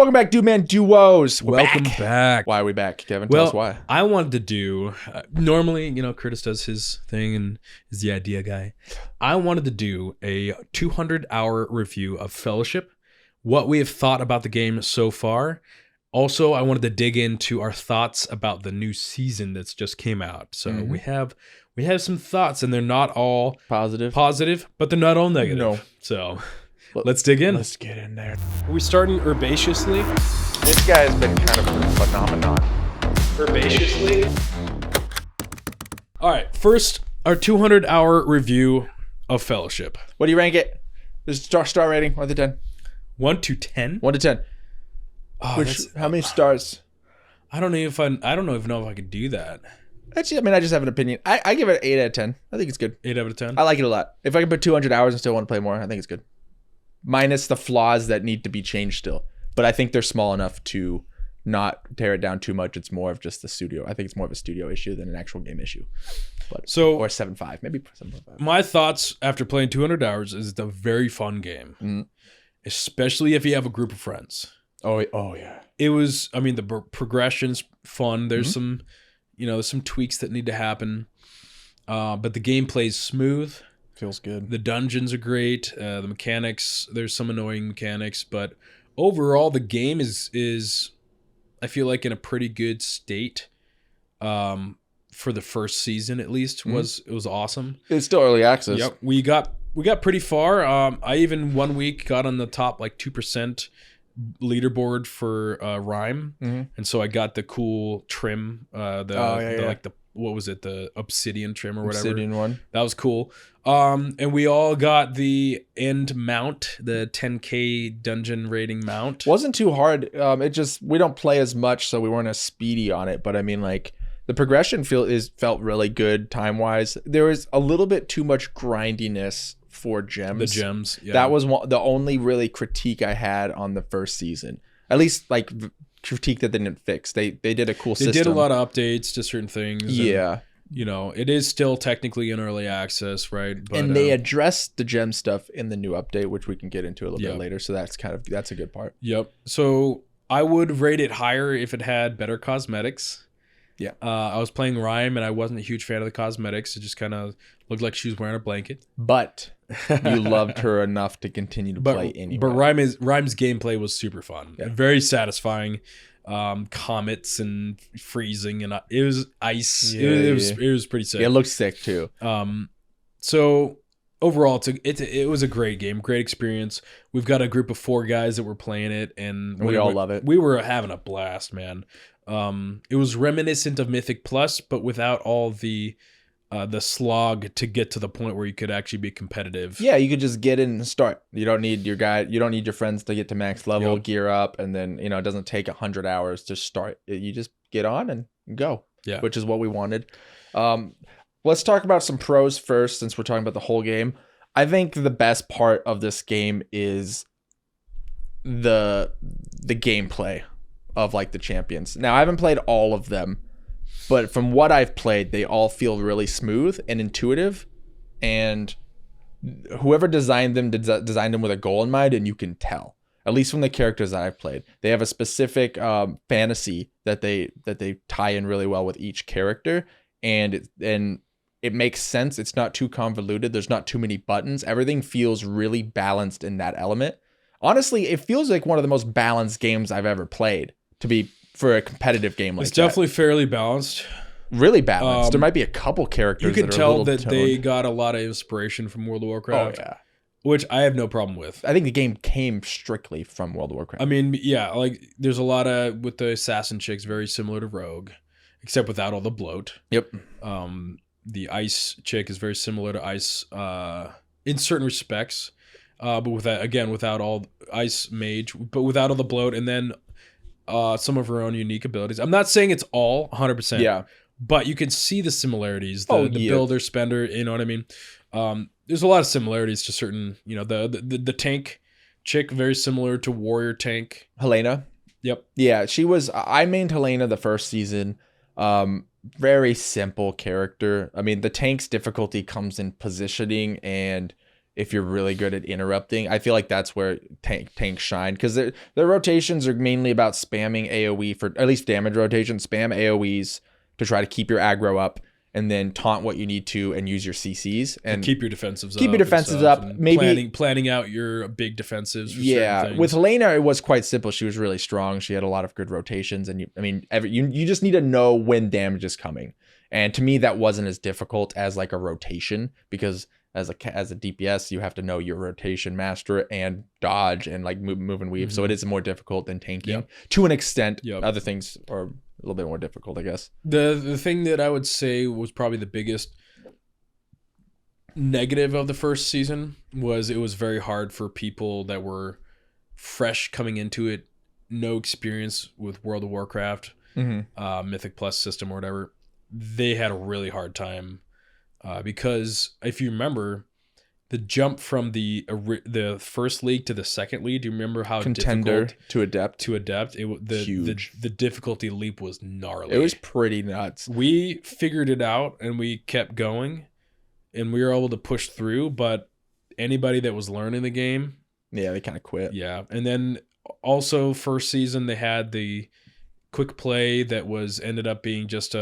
Welcome back, Dude Man Duos. Welcome back. Why are we back, Kevin? Tell us why. I wanted to do, normally, Curtis does his thing and is the idea guy. I wanted to do a 200-hour review of Fellowship, what we have thought about the game so far. Also, I wanted to dig into our thoughts about the new season that's just came out. So we have some thoughts, and they're not all Positive, but they're not all negative. No. So let's dig in. Let's get in there. Are we starting herbaceously? This guy's been kind of a phenomenon. Herbaceously? All right, first, our 200-hour review of Fellowship. What do you rank it? This star rating, 1 to 10. 1 to 10? 1 to 10. Oh, How many stars? I don't even know if I could do that. Actually, I just have an opinion. I give it an 8 out of 10. I think it's good. 8 out of 10? I like it a lot. If I can put 200 hours and still want to play more, I think it's good. Minus the flaws that need to be changed still. But I think they're small enough to not tear it down too much. It's more of just the studio. I think it's more of a studio issue than an actual game issue. Or 7.5, maybe 7.5. My thoughts after playing 200 hours is it's a very fun game. Especially if you have a group of friends. Oh yeah. It was, the progression's fun. There's some, some tweaks that need to happen. But the gameplay's smooth. Feels good. The dungeons are great. The mechanics, there's some annoying mechanics, but overall the game is I feel like in a pretty good state. For the first season at least it was awesome. It's still early access. Yep. We got pretty far. I even one week got on the top like 2% leaderboard for Rime. And so I got the cool trim, what was it, the obsidian trim or whatever. Obsidian one. That was cool. And we all got the end mount, the 10K dungeon rating mount. Wasn't too hard. We don't play as much, so we weren't as speedy on it. But I mean, like, the progression felt really good time wise. There was a little bit too much grindiness for gems. The gems, yeah. That was the only really critique I had on the first season. At least like critique that they didn't fix. They did a cool system. They did a lot of updates to certain things. Yeah. And, it is still technically in early access, right? But, and they addressed the gem stuff in the new update, which we can get into a little bit later. So that's a good part. Yep. So I would rate it higher if it had better cosmetics. Yeah. I was playing Rime and I wasn't a huge fan of the cosmetics. It just kind of looked like she was wearing a blanket. But you loved her enough to continue to play anyway. But Rime's gameplay was super fun. Yeah. Very satisfying. Comets and freezing and it was ice. Yeah, it was pretty sick. It looked sick too. So overall, it was a great game, great experience. We've got a group of 4 guys that were playing it, and we all love it. We were having a blast, man. It was reminiscent of Mythic Plus, but without all the slog to get to the point where you could actually be competitive. Yeah, you could just get in and start. You don't need your friends to get to max level, gear up, and then it doesn't take 100 hours to start. You just get on and go. Yeah, which is what we wanted. Let's talk about some pros first, since we're talking about the whole game. I think the best part of this game is the gameplay of like the champions. Now, I haven't played all of them, but from what I've played, they all feel really smooth and intuitive, and whoever designed them designed them with a goal in mind, and you can tell, at least from the characters that I've played. They have a specific fantasy that they tie in really well with each character, and it makes sense. It's not too convoluted. There's not too many buttons. Everything feels really balanced in that element. Honestly, it feels like one of the most balanced games I've ever played for a competitive game like that. It's definitely fairly balanced. Really balanced. There might be a couple characters you can that are tell a little that toned. they got a lot of inspiration from World of Warcraft. Oh, yeah. Which I have no problem with. I think the game came strictly from World of Warcraft. I mean, yeah, like there's a lot of, with the assassin chicks, very similar to Rogue, except without all the bloat. Yep. The ice chick is very similar to ice in certain respects, but without all ice mage, but without all the bloat, and then some of her own unique abilities. I'm not saying it's all 100%. Yeah. But you can see the similarities. The builder, spender, you know what I mean? There's a lot of similarities to certain, the tank chick, very similar to warrior tank. Helena. Yep. Yeah, I mained Helena the first season. Very simple character. I mean, the tank's difficulty comes in positioning and if you're really good at interrupting. I feel like that's where tanks shine, because their rotations are mainly about spamming AoE, for at least damage rotation, spam AoEs to try to keep your aggro up, and then taunt what you need to and use your CCs and keep your defensives up. Maybe planning out your big defensives. For yeah, certain with things. Helena, it was quite simple. She was really strong. She had a lot of good rotations, and you just need to know when damage is coming. And to me, that wasn't as difficult as like a rotation, because as a DPS, you have to know your rotation, master, and dodge, and like move and weave. So it is more difficult than tanking to an extent. Other things are a little bit more difficult, I guess. The thing that I would say was probably the biggest negative of the first season was it was very hard for people that were fresh coming into it, no experience with World of Warcraft, Mythic Plus system or whatever. They had a really hard time because if you remember the jump from the first league to the second league, do you remember how Contender difficult to adept the difficulty leap was gnarly. It was pretty nuts. We figured it out and we kept going and we were able to push through, but anybody that was learning the game, yeah, they kind of quit. Yeah. And then also first season they had the quick play that ended up being just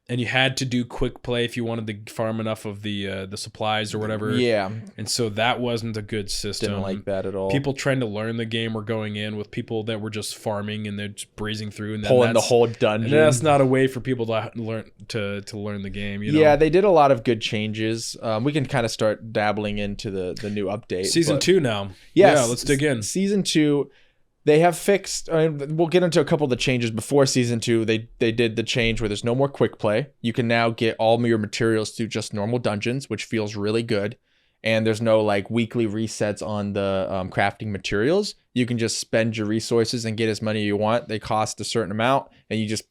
and you had to do quick play if you wanted to farm enough of the supplies or whatever. Yeah. And so that wasn't a good system. Didn't like that at all. People trying to learn the game were going in with people that were just farming and they're just breezing through and pulling the whole dungeon. And that's not a way for people to learn to learn the game. You know? Yeah, they did a lot of good changes. We can kind of start dabbling into the new update. Season 2 now. Yes, yeah, let's dig in. Season 2. They have fixed, we'll get into a couple of the changes before Season 2. They did the change where there's no more quick play. You can now get all your materials through just normal dungeons, which feels really good. And there's no like weekly resets on the crafting materials. You can just spend your resources and get as many you want. They cost a certain amount, and you just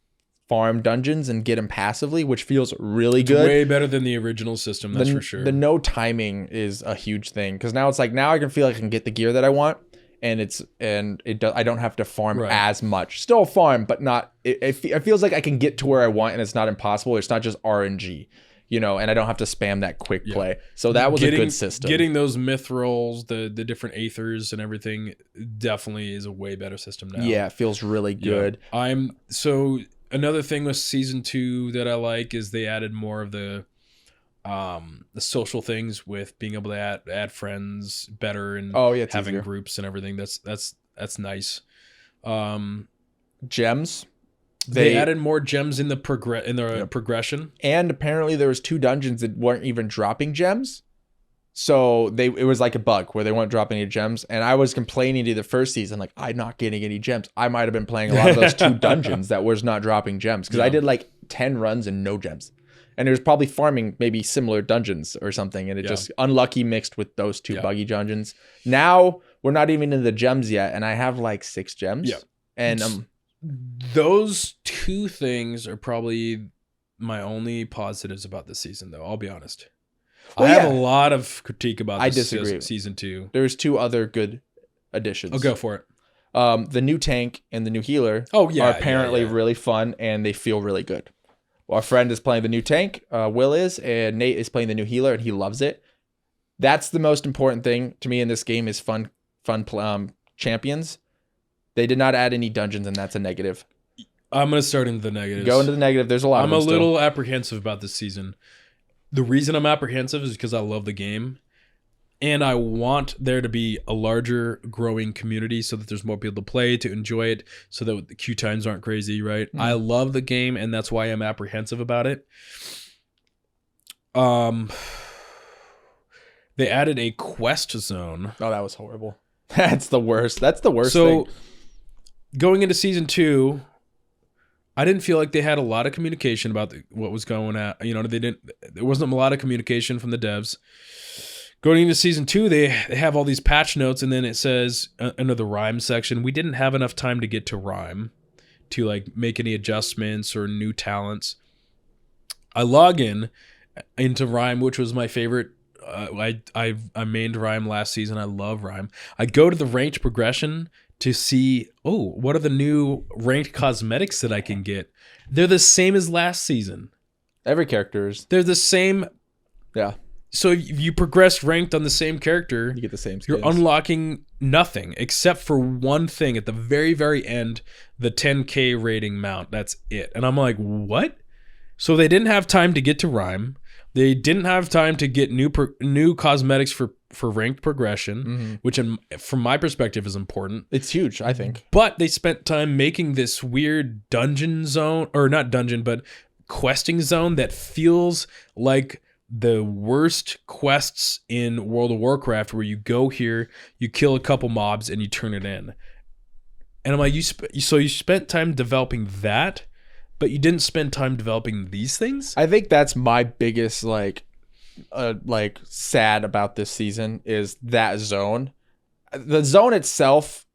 farm dungeons and get them passively, which feels really good. Way better than the original system, that's for sure. The no timing is a huge thing, because now it's like, now I can feel like I can get the gear that I want. And I don't have to farm as much. Still farm, but not. It feels like I can get to where I want, and it's not impossible. It's not just RNG, and I don't have to spam that quick play. So that was a good system. Getting those myth rolls, the different aethers and everything, definitely is a way better system now. Yeah, it feels really good. So another thing with Season 2 that I like is they added more of the social things with being able to add friends better and having easier. Groups and everything. That's nice. Gems. They added more gems in the progression. And apparently there was 2 dungeons that weren't even dropping gems. So it was like a bug where they weren't dropping any gems. And I was complaining to the first season, like, I'm not getting any gems. I might have been playing a lot of those 2 dungeons that was not dropping gems, because I did like 10 runs and no gems. And it was probably farming maybe similar dungeons or something. And it just unlucky mixed with those 2 buggy dungeons. Now we're not even in the gems yet. And I have like 6 gems. Yeah. And those 2 things are probably my only positives about this season, though. I'll be honest. Well, I have a lot of critique about this Season 2. There's 2 other good additions. I'll go for it. The new tank and the new healer are apparently really fun, and they feel really good. Our friend is playing the new tank, Will is, and Nate is playing the new healer, and he loves it. That's the most important thing to me in this game is fun champions. They did not add any dungeons, and that's a negative. I'm going to start into the negatives. Go into the negative. There's a lot of them. I'm a little apprehensive about this season. The reason I'm apprehensive is because I love the game, and I want there to be a larger growing community so that there's more people to play, to enjoy it, so that the queue times aren't crazy, right? Mm-hmm. I love the game, and that's why I'm apprehensive about it. They added a quest zone. Oh, that was horrible. That's the worst. That's the worst thing. So, going into Season 2, I didn't feel like they had a lot of communication about what was going on. There wasn't a lot of communication from the devs. Going into Season 2, they have all these patch notes, and then it says under the Rime section, we didn't have enough time to get to Rime to like make any adjustments or new talents. I log into Rime, which was my favorite. I mained Rime last season. I love Rime. I go to the ranked progression to see, what are the new ranked cosmetics that I can get? They're the same as last season. Every character is. They're the same. Yeah. So if you progress ranked on the same character, You get the same skins. you're unlocking nothing except for one thing at the very, very end, the 10K rating mount. That's it. And I'm like, what? So they didn't have time to get to Rhyme. They didn't have time to get new cosmetics for ranked progression, which from my perspective is important. It's huge, I think. But they spent time making this weird dungeon zone, or not dungeon, but questing zone that feels like the worst quests in World of Warcraft, where you go here, you kill a couple mobs, and you turn it in. And I'm like, so you spent time developing that, but you didn't spend time developing these things? I think that's my biggest like sad about this season is that zone. The zone itself,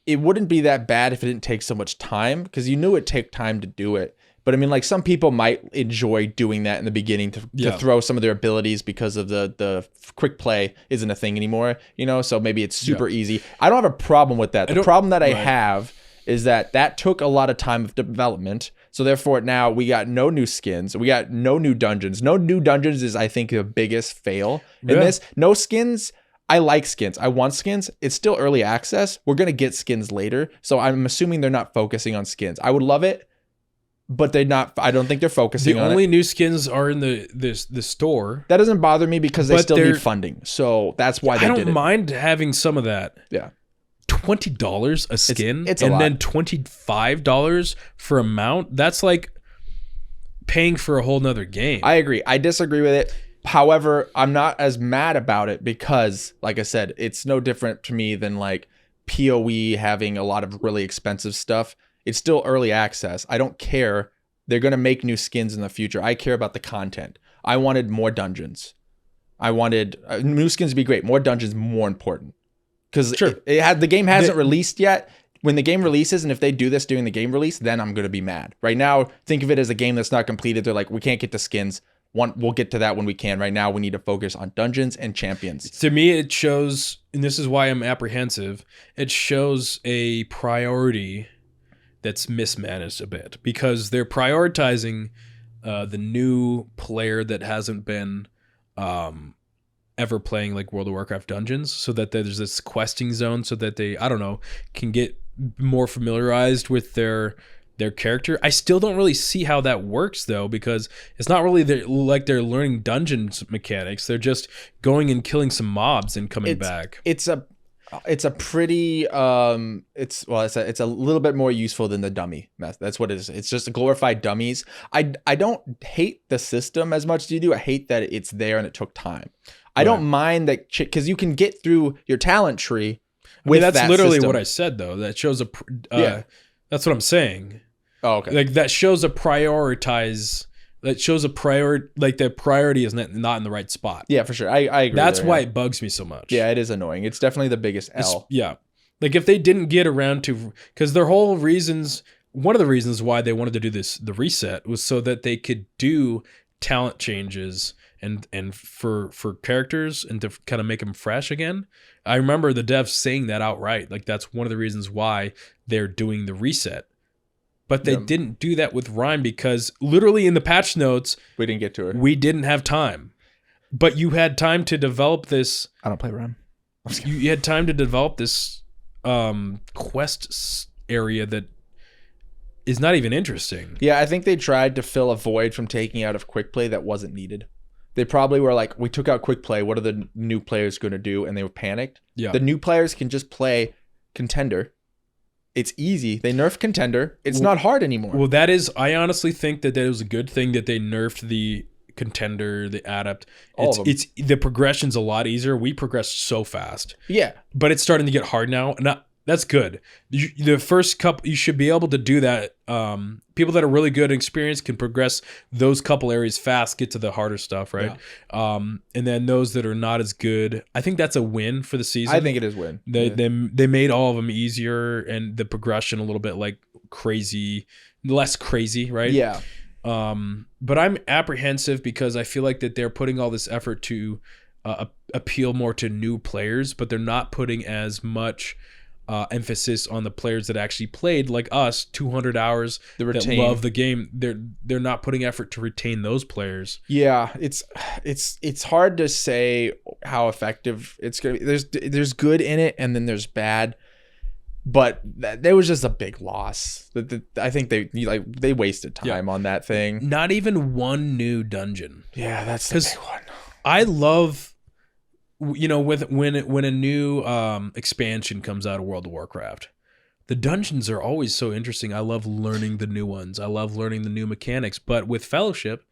it wouldn't be that bad if it didn't take so much time, because you knew it'd take time to do it. But I mean, like, some people might enjoy doing that in the beginning to throw some of their abilities, because of the quick play isn't a thing anymore, you know? So maybe it's super easy. I don't have a problem with that. The problem that I have is that took a lot of time of development. So therefore now we got no new skins. We got no new dungeons. No new dungeons is, I think, the biggest fail in this. No skins. I like skins. I want skins. It's still early access. We're going to get skins later. So I'm assuming they're not focusing on skins. I would love it, but they're not. I don't think they're focusing on it. The only new skins are in the store. That doesn't bother me because they still need funding. So that's why they did it. I don't mind having some of that. Yeah. $20 a skin, it's a lot. Then $25 for a mount. That's like paying for a whole nother game. I agree. I disagree with it. However, I'm not as mad about it because, like I said, it's no different to me than like PoE having a lot of really expensive stuff. It's still early access. I don't care. They're going to make new skins in the future. I care about the content. I wanted more dungeons. I wanted new skins to be great. More dungeons, more important. Because the game hasn't released yet. When the game releases, and if they do this during the game release, then I'm going to be mad. Right now, think of it as a game that's not completed. They're like, we can't get the skins. We'll get to that when we can. Right now, we need to focus on dungeons and champions. To me, it shows, and this is why I'm apprehensive, it shows a priority that's mismanaged a bit. Because they're prioritizing the new player that hasn't been ever playing like World of Warcraft dungeons, so that there's this questing zone, so that they, I don't know, can get more familiarized with their character. I still don't really see how that works though, because it's not really they're learning dungeons mechanics. They're just going and killing some mobs and coming back. It's a pretty it's a little bit more useful than the dummy method. That's what it is. It's just glorified dummies. I don't hate the system as much as you do. I hate that it's there and it took time. I don't mind that, because you can get through your talent tree with that's that literally system. what I said though. That shows that's what I'm saying. Oh, okay. Like that shows a prioritize. That shows a priority. Like the priority is not in the right spot. Yeah, for sure. I agree. That's why it bugs me so much. Yeah, it is annoying. It's definitely the biggest L. Like if they didn't get around to, because their whole reasons, one of the reasons why they wanted to do the reset was so that they could do talent changes and for characters and to kind of make them fresh again. I remember the devs saying that outright. Like that's one of the reasons why they're doing the reset. But they didn't do that with Rhyme, because literally in the patch notes, we didn't get to it. We didn't have time. But you had time to develop this. I don't play Rhyme. You had time to develop this quest area that is not even interesting. Yeah, I think they tried to fill a void from taking out of quick play that wasn't needed. They probably were like, we took out quick play. What are the new players going to do? And they were panicked. Yeah. The new players can just play Contender. It's easy. They nerfed Contender. It's not hard anymore. Well, I honestly think that was a good thing that they nerfed the Contender, the Adept. It's the progression's a lot easier. We progressed so fast. Yeah. But it's starting to get hard now. That's good. The first couple, you should be able to do that. People that are really good and experienced can progress those couple areas fast, get to the harder stuff, right? Yeah. And then those that are not as good, I think that's a win for the season. I think it is a win. They made all of them easier, and the progression a little bit like less crazy, right? Yeah. But I'm apprehensive because I feel like that they're putting all this effort to appeal more to new players, but they're not putting as much emphasis on the players that actually played, like us, 200 hours, that love the game. They're not putting effort to retain those players. Yeah, it's hard to say how effective it's gonna be. There's good in it, and then there's bad. But there was just a big loss. I think they wasted time on that thing. Not even one new dungeon. Yeah, that's the big one. I love, when a new expansion comes out of World of Warcraft, the dungeons are always so interesting. I love learning the new ones. I love learning the new mechanics. But with Fellowship,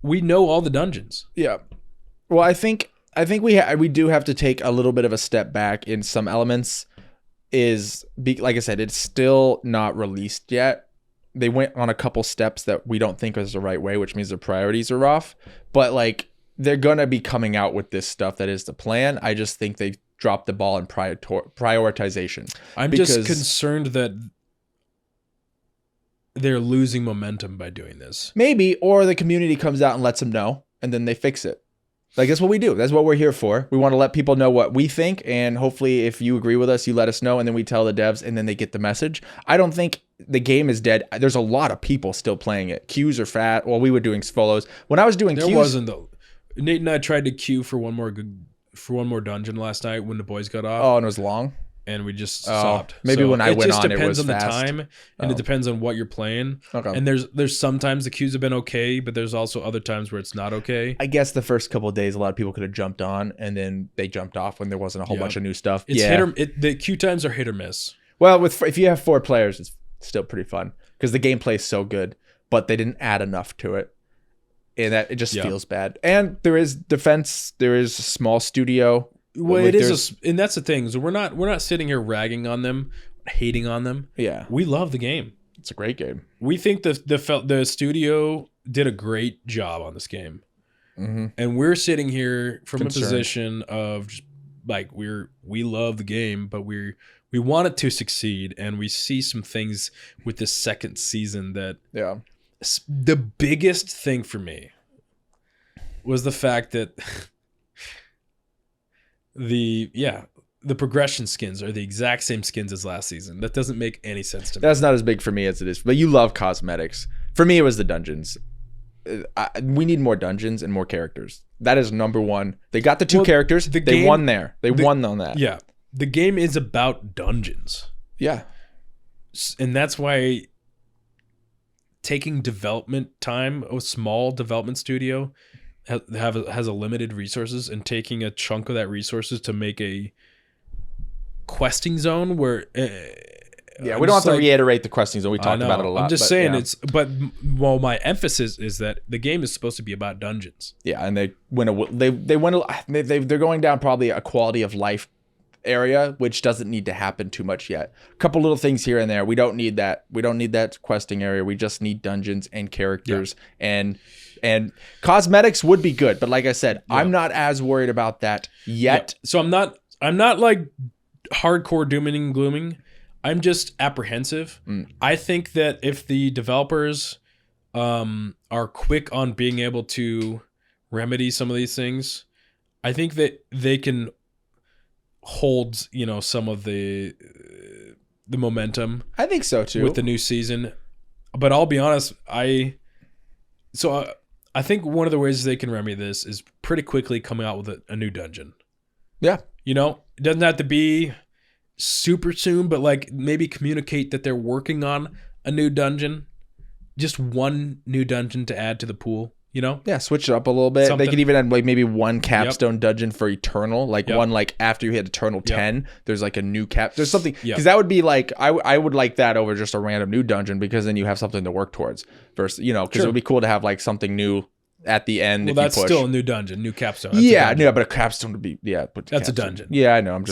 we know all the dungeons. Yeah. Well, I think we do have to take a little bit of a step back in some elements. Like I said, it's still not released yet. They went on a couple steps that we don't think was the right way, which means their priorities are off. But like, they're gonna be coming out with this stuff that is the plan. I just think they dropped the ball in prioritization. I'm just concerned that they're losing momentum by doing this. Maybe, or the community comes out and lets them know, and then they fix it. Like, that's what we do. That's what we're here for. We want to let people know what we think, and hopefully if you agree with us, you let us know, and then we tell the devs, and then they get the message. I don't think the game is dead. There's a lot of people still playing it. Queues are fat. Well, we were doing follows. When I was doing there queues... wasn't, though. Nate and I tried to queue for one more dungeon last night when the boys got off. Oh, and it was long? And we just stopped. Maybe when I went on, it was just depends on fast. the time, and it depends on what you're playing. Okay. And there's sometimes the queues have been okay, but there's also other times where it's not okay. I guess the first couple of days, a lot of people could have jumped on, and then they jumped off when there wasn't a whole bunch of new stuff. It's the queue times are hit or miss. Well, if you have 4 players, it's still pretty fun because the gameplay is so good, but they didn't add enough to it, and that it just feels bad. And there is defense. There is a small studio. Well, it is, and that's the thing. So we're not sitting here ragging on them, hating on them. Yeah, we love the game. It's a great game. We think the studio did a great job on this game, and we're sitting here from a position of just like we love the game, but we want it to succeed, and we see some things with this second season that the biggest thing for me was the fact that. The progression skins are the exact same skins as last season. That doesn't make any sense to me. That's not as big for me as it is. But you love cosmetics. For me, it was the dungeons. We need more dungeons and more characters. That is number one. They got the 2 characters. They won there. They won on that. Yeah. The game is about dungeons. Yeah. And that's why taking development time, a small development studio has a limited resources, and taking a chunk of that resources to make a questing zone where we don't have to reiterate the questing zone. We talked about it a lot. I'm just saying my emphasis is that the game is supposed to be about dungeons. Yeah, and they're going down probably a quality of life area, which doesn't need to happen too much yet. A couple little things here and there. We don't need that. We don't need that questing area. We just need dungeons and characters and cosmetics would be good. But like I said, I'm not as worried about that yet. Yeah. So I'm not like hardcore dooming and glooming. I'm just apprehensive. I think that if the developers are quick on being able to remedy some of these things, I think that they can hold, some of the momentum. I think so too. With the new season. But I'll be honest, I think one of the ways they can remedy this is pretty quickly coming out with a new dungeon. Yeah. It doesn't have to be super soon, but like maybe communicate that they're working on a new dungeon. Just one new dungeon to add to the pool, Yeah, switch it up a little bit. Something. They could even add like maybe one capstone dungeon for Eternal, like one like after you hit Eternal 10, there's like a new there's something, because that would be like I would like that over just a random new dungeon, because then you have something to work towards versus because it would be cool to have like something new at the end. Well, that's still a new dungeon, new capstone. That's but a capstone would be but that's a dungeon. Yeah, I know. I'm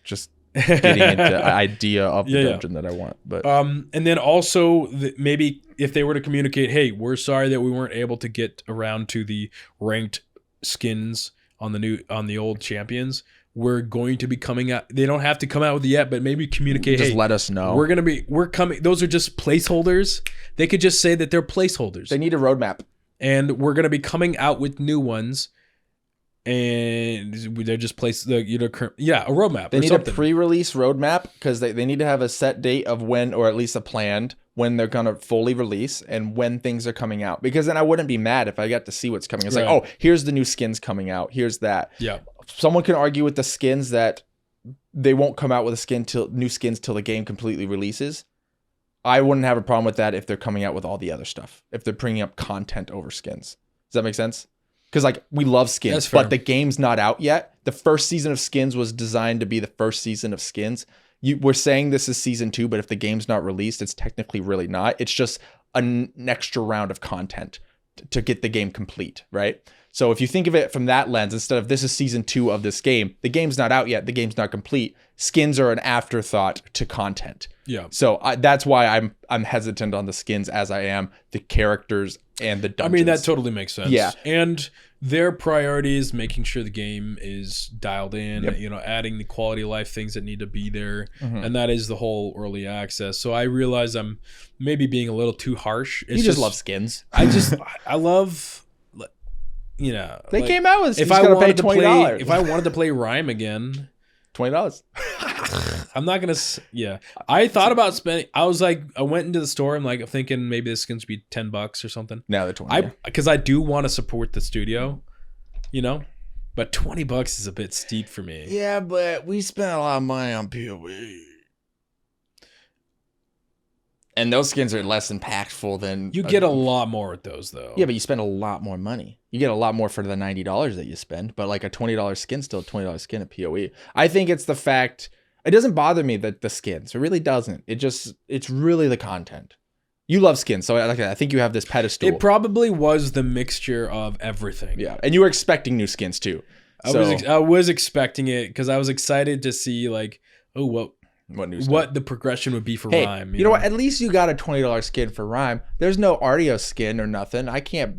just getting into the idea of the dungeon that I want. But and then also maybe if they were to communicate, hey, we're sorry that we weren't able to get around to the ranked skins on the old champions. We're going to be coming out. They don't have to come out with it yet, but maybe communicate. Just let us know. We're coming. Those are just placeholders. They could just say that they're placeholders. They need a roadmap. And we're going to be coming out with new ones and they just place the a roadmap. They or need something. a pre-release roadmap because they need to have a set date of when, or at least a planned when they're gonna fully release and when things are coming out. Because then I wouldn't be mad if I got to see what's coming. It's like, Right. oh, here's the new skins coming out. Here's that. Yeah. Someone can argue with the skins that they won't come out with new skins till the game completely releases. I wouldn't have a problem with that if they're coming out with all the other stuff. If they're bringing up content over skins. Does that make sense? Because like we love skins, That's fair. but the game's not out yet. The first season of Skins was designed to be the first season of Skins. We're saying this is season 2, but if the game's not released, it's technically really not. It's just an extra round of content to get the game complete, right? So if you think of it from that lens, instead of this is season 2 of this game, the game's not out yet, the game's not complete. Skins are an afterthought to content. Yeah. So that's why I'm hesitant on the skins as I am the characters and the dungeons. I mean, that totally makes sense. Yeah. And their priority is making sure the game is dialed in, Yep. adding the quality of life things that need to be there. Mhm. And that is the whole early access. So I realize I'm maybe being a little too harsh. It's you just love skins. I love, They like, came out with. if you I gotta pay wanted to play, $20. if I wanted to play Rhyme again, $20. I'm not gonna. Yeah, I thought about spending. I was like, I went into the store. I'm like thinking maybe this skin's be $10 or something. Now they're 20. Because I do want to support the studio, but $20 is a bit steep for me. Yeah, but we spent a lot of money on PoE. And those skins are less impactful than You get a lot more with those though. Yeah, but you spend a lot more money. You get a lot more for the $90 that you spend, but like a $20 skin still a $20 skin at PoE. I think it's the fact it doesn't bother me that the skins. It really doesn't. It's really the content. You love skins, so I think you have this pedestal. It probably was the mixture of everything. Yeah, and you were expecting new skins too. I was expecting it because I was excited to see like, oh, what the progression would be for Rhyme. You know what? At least you got a $20 skin for Rhyme. There's no Artio skin or nothing.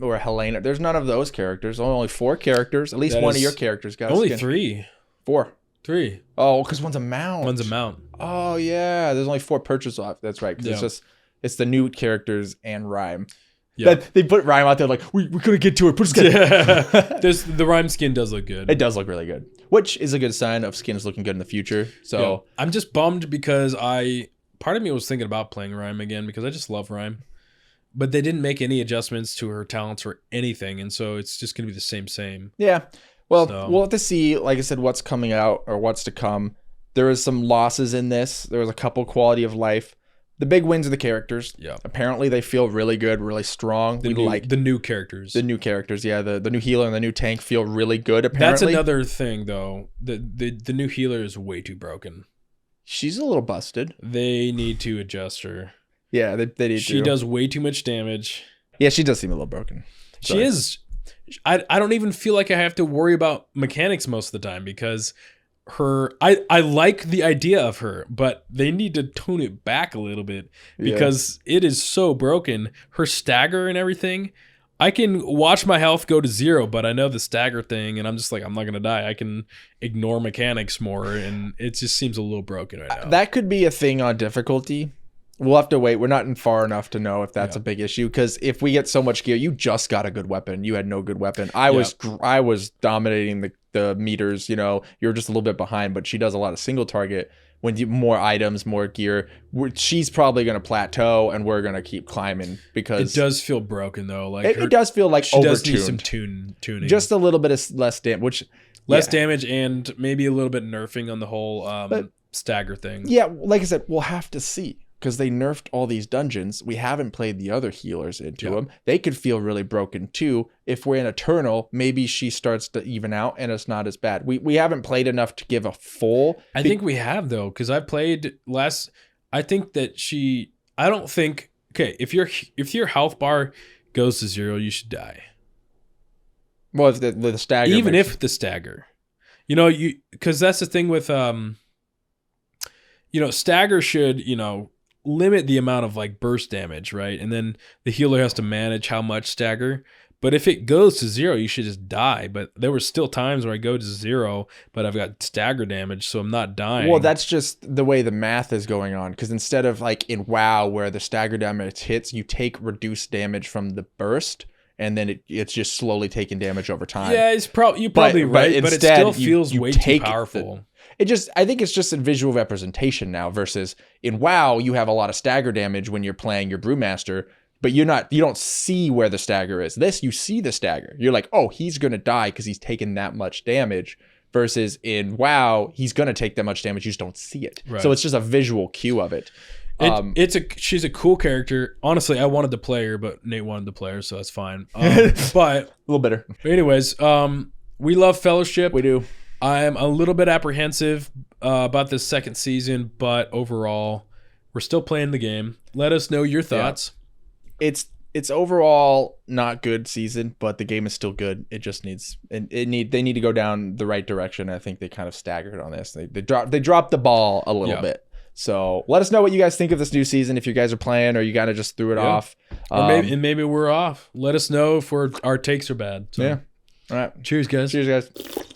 Or Helena. There's none of those characters. Only 4 characters. At least one of your characters got a only skin. 3. 4. 3. Oh, because one's a mount. One's a mount. Oh yeah, there's only 4 purchase off. That's right. Because it's the new characters and Rhyme. Yeah. They put Rhyme out there like we couldn't get to it. Put skin. The Rhyme skin does look good. It does look really good, which is a good sign of skins looking good in the future. So I'm just bummed because part of me was thinking about playing Rhyme again because I just love Rhyme, but they didn't make any adjustments to her talents or anything, and so it's just gonna be the same. Yeah. Well, So. we'll have to see, like I said, what's coming out or what's to come. There is some losses in this. There was a couple quality of life. The big wins are the characters. Yeah. Apparently they feel really good, really strong. The new characters. The new characters, yeah. The new healer and the new tank feel really good, apparently. That's another thing though. The new healer is way too broken. She's a little busted. They need to adjust her. Yeah, they need to. She does way too much damage. Yeah, she does seem a little broken. She is. I don't even feel like I have to worry about mechanics most of the time because I like the idea of her, but they need to tone it back a little bit because it is so broken. Her stagger and everything, I can watch my health go to 0, but I know the stagger thing and I'm just like, I'm not going to die. I can ignore mechanics more and it just seems a little broken right now. That could be a thing on difficulty. We'll have to wait. We're not in far enough to know if that's a big issue because if we get so much gear, you just got a good weapon. You had no good weapon. I was dominating the meters. You're just a little bit behind, but she does a lot of single target. When you more items, more gear, she's probably going to plateau, and we're going to keep climbing because it does feel broken though. Like it does feel like she does need some overtuned. tuning, just a little bit of less damage, damage, and maybe a little bit nerfing on the whole stagger thing. Yeah, like I said, we'll have to see. Because they nerfed all these dungeons. We haven't played the other healers into them. They could feel really broken too. If we're in Eternal, maybe she starts to even out and it's not as bad. We haven't played enough to give a full. I think we have though, because I played last. I think that I don't think. Okay, if your health bar goes to 0, you should die. Well, if the stagger, even if the stagger, because that's the thing with stagger should limit the amount of like burst damage, right? And then the healer has to manage how much stagger. But if it goes to 0, you should just die. But there were still times where I go to 0, but I've got stagger damage, so I'm not dying. Well, that's just the way the math is going on. Because instead of like in WoW, where the stagger damage hits, you take reduced damage from the burst, and then it's just slowly taking damage over time. Yeah, you're probably right, but it instead, still feels you way too take powerful. I think it's just a visual representation now versus in WoW, you have a lot of stagger damage when you're playing your Brewmaster, but you don't see where the stagger is. This, you see the stagger. You're like, oh, he's going to die because he's taken that much damage. Versus in WoW, he's going to take that much damage. You just don't see it. Right. So it's just a visual cue of it. She's a cool character. Honestly, I wanted to play her, but Nate wanted to play her, so that's fine. But a little bitter. Anyways, we love Fellowship. We do. I'm a little bit apprehensive about this second season, but overall, we're still playing the game. Let us know your thoughts. Yeah. It's overall not good season, but the game is still good. It just needs they need to go down the right direction. I think they kind of staggered on this. They dropped the ball a little bit. So let us know what you guys think of this new season. If you guys are playing or you kind of just threw it off, or maybe we're off. Let us know if our takes are bad. So. Yeah. All right. Cheers, guys. Cheers, guys.